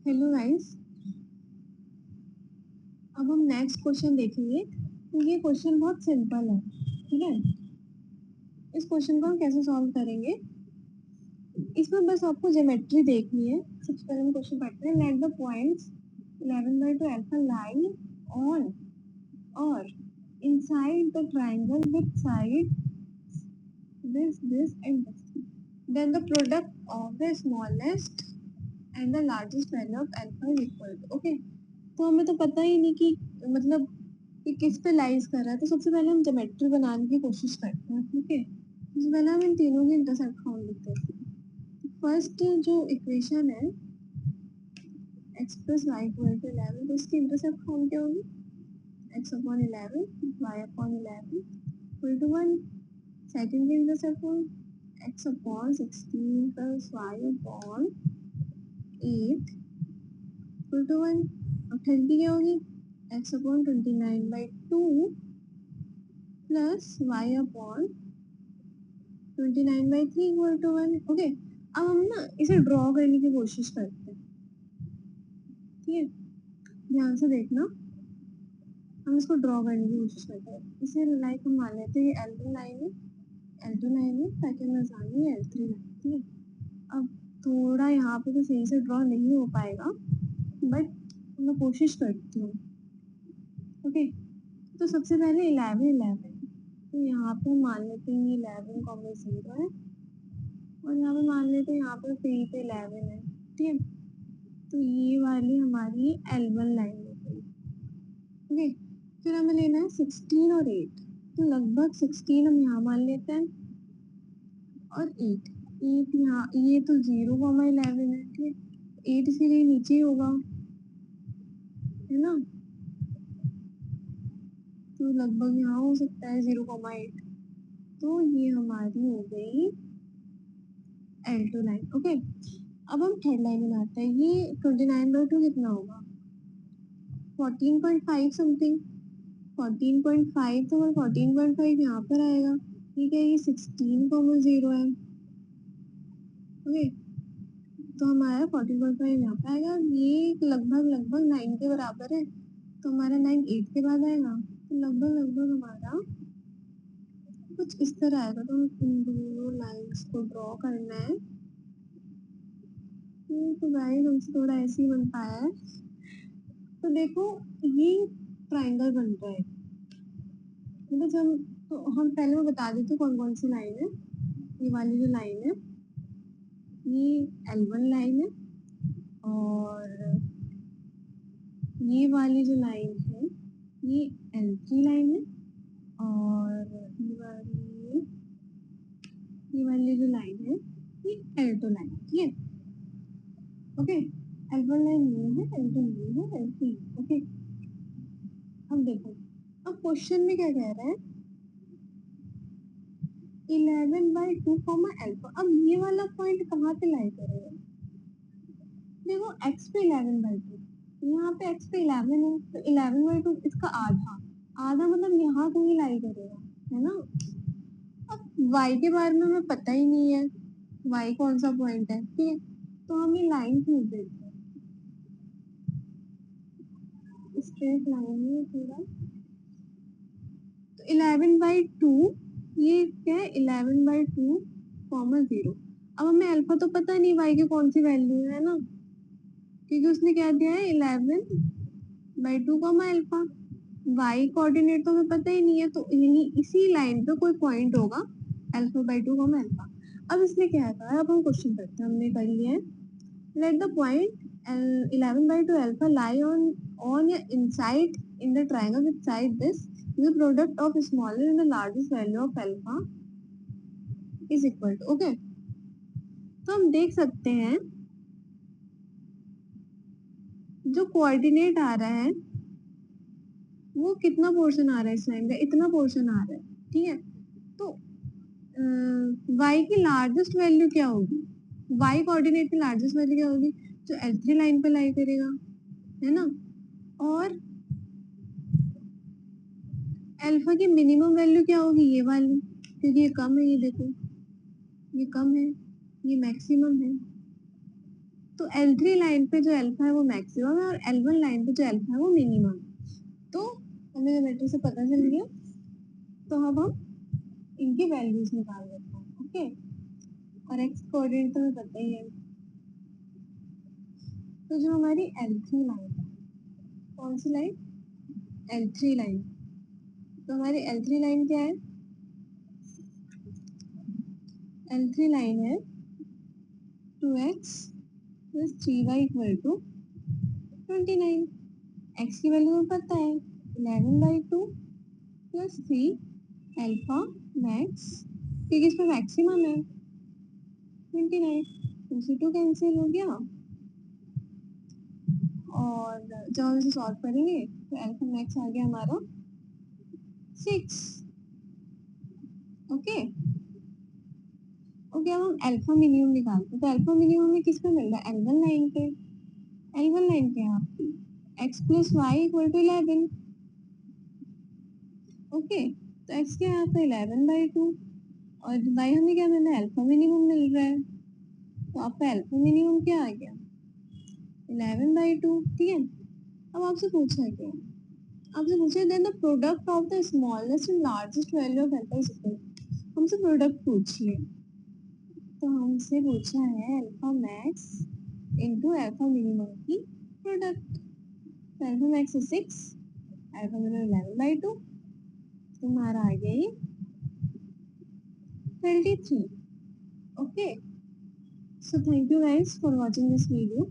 Hello guys, अब हम next question देखेंगे। तो ये क्वेश्चन बहुत सिंपल है, ठीक है। इस क्वेश्चन को हम कैसे सॉल्व करेंगे, इसमें बस आपको ज्योमेट्री देखनी है। सबसे पहले हम क्वेश्चन पढ़ते हैं। Let the points 11/2 alpha lie on और inside the triangle with side this and this. Then the product of the smallest and the largest value of alpha is equal to, okay। तो हमें तो पता ही नहीं कि मतलब कि किस पे लाइज कर रहा है, तो सबसे पहले हम ज्योमेट्री बनाने की कोशिश करते हैं, ठीक है। सबसे पहले हम इन तीनों की इंटरसेप्ट फाउंड लिखते हैं। फर्स्ट जो इक्वेशन है x plus Y equal to 11, तो इसकी इंटरसेप्ट फाउंड क्या होगी? x upon 11 y upon 11 equal to 1। Second की इंटरसेप्ट फाउंड x upon 16 plus y upon 8 equal to 1। और थर्ड की क्या होगी? x upon 29/2 plus y upon 29/3 equal to 1। Okay, अब हम ना इसे ड्रॉ करने की कोशिश करते हैं, ठीक है। ध्यान से देखना, हम इसको ड्रॉ करने की कोशिश करते हैं। इसे लाइक हम मान लेते हैं ये L1 लाइन है, L2 लाइन है, सेकंड आसानी है L3 लाइन, ठीक है। अब थोड़ा यहाँ पे तो सही से ड्रॉ नहीं हो पाएगा, बट मैं कोशिश करती हूँ। ओके, तो सबसे पहले 11 तो यहाँ पे मान लेते हैं 11,0 है, और यहाँ पे मान लेते हैं यहाँ पे 3 पे 11 है, ठीक है। तो ये वाली हमारी L1 लाइन हो गई, ओके। फिर हमें लेना है 16 और 8, तो लगभग 16 हम यहाँ मान लेते हैं और 8 यहाँ, ये तो 0,11 है, ठीक है। 8 इसी के नीचे ही होगा, है ना, तो लगभग यहाँ हो सकता है 0,8। तो ये हमारी हो गई L2 लाइन, ओके। अब हम थर्ड लाइन बनाते हैं। ये 29/2 कितना होगा? 14.5 समथिंग, 14.5, तो 14.5 यहाँ पर आएगा, ठीक है। ये 16,0 है, ओके। तो हमारा 14.5 यहाँ पे आएगा। ये लगभग 9 के बराबर है, तो हमारा 9 8 के बाद आएगा, तो लगभग हमारा कुछ इस तरह आएगा। तो इन दोनों लाइंस को ड्रॉ करना है। तो गाइस हमसे थोड़ा ऐसे ही बन पाया है। तो देखो, ये ट्राइंगल बन रहा है, मतलब जब, तो हम पहले मैं बता देती हूँ कौन कौन सी लाइन है। ये वाली जो लाइन है ये L1 लाइन है, और ये वाली जो लाइन है ये L3 लाइन है, और ये वाली जो लाइन है ये L2 लाइन, ठीक है। ओके, L1 लाइन ये है, L2 ये है, L3, ओके। अब देखो, अब क्वेश्चन में क्या कह रहा है, 11/2 अल्फा। अब ये वाला पॉइंट कहाँ पे लाई करेगा? देखो x पे 11/2, यहाँ पे x पे 11 है, तो 11/2 इसका आधा, आधा मतलब यहाँ कहीं लाई करेगा, है ना। अब y के बारे में हमें पता ही नहीं है, y कौन सा पॉइंट है, ठीक है। तो हम ये लाइन खींच देते हैं, स्ट्रेट लाइन है पूरा। तो 11/2 ये क्या है? 11/2, 0। अब हमें अल्फा तो पता नहीं y की कौन सी वैल्यू है ना, क्योंकि उसने क्या दिया है 11/2 अल्फा। y कोऑर्डिनेट तो हमें पता ही नहीं है, तो यही इसी लाइन पे कोई पॉइंट होगा अल्फा/2 अल्फा। अब इसने क्या कहा, अब हम क्वेश्चन करते हैं। हमने कर लिया है, let the point 11/2 alpha lie on या inside in the triangle with side this, the product of smaller and the largest value of alpha is equal to, okay। तो हम देख सकते हैं जो कोऑर्डिनेट आ रहा है वो कितना पोर्शन आ रहा है इस लाइन का, इतना पोर्शन आ रहा है, ठीक है। तो y की लार्जेस्ट वैल्यू क्या होगी? y कोऑर्डिनेट की लार्जेस्ट वैल्यू क्या होगी? जो L3 लाइन पे लाई करेगा, है ना। और अल्फा की मिनिमम वैल्यू क्या होगी? ये वाली, क्योंकि ये कम है, ये देखो ये कम है, ये मैक्सिमम है। तो L3 लाइन पे जो अल्फा है वो मैक्सिमम है और L1 लाइन पे जो अल्फा है वो मिनिमम है। तो हमें ज्योमेट्री से पता चल गया, तो अब हम इनकी वैल्यूज निकाल लेते हैं। ओके, और एक्स कोऑर्डिनेट तो हमें पता ही है। तो जो हमारी L3 लाइन है, कौन सी लाइन? L3 line. तो हमारी L3 लाइन क्या है? L3 लाइन है 2x plus 3y equal to 29। x की वैल्यू हमें पता है 11/2 प्लस 3 अल्फा मैक्स, क्योंकि इसमें मैक्सिमम है 29, 2 से 2 कैंसिल हो गया। और जब हम इसे सॉल्व करेंगे तो अल्फा मैक्स आ गया हमारा 6। ओके ओके, अब हम अल्फा मिनिमम निकालते हैं। तो अल्फा मिनिमम में किस पे मिल रहा है? L1 लाइन पे। L1 लाइन पे है आपकी x plus Y equal to 11। Okay, तो x क्या है यहाँ पे 11/2 और y हमें क्या मिल रहा है? अल्फा मिनिमम मिल रहा है। तो आपका अल्फा मिनिमम क्या आ गया? 11/2। ठीक है, अब आपसे पूछा क्या? आपसे पूछा then the product of the smallest and largest value of alpha is equal. हमसे प्रोडक्ट पूछ लिया, तो हमसे पूछा है alpha max into alpha minimum की प्रोडक्ट। तो alpha max is 6, alpha minimum 11/2, तुम्हारा आ गया ये 23। Okay, so thank you guys for watching this video.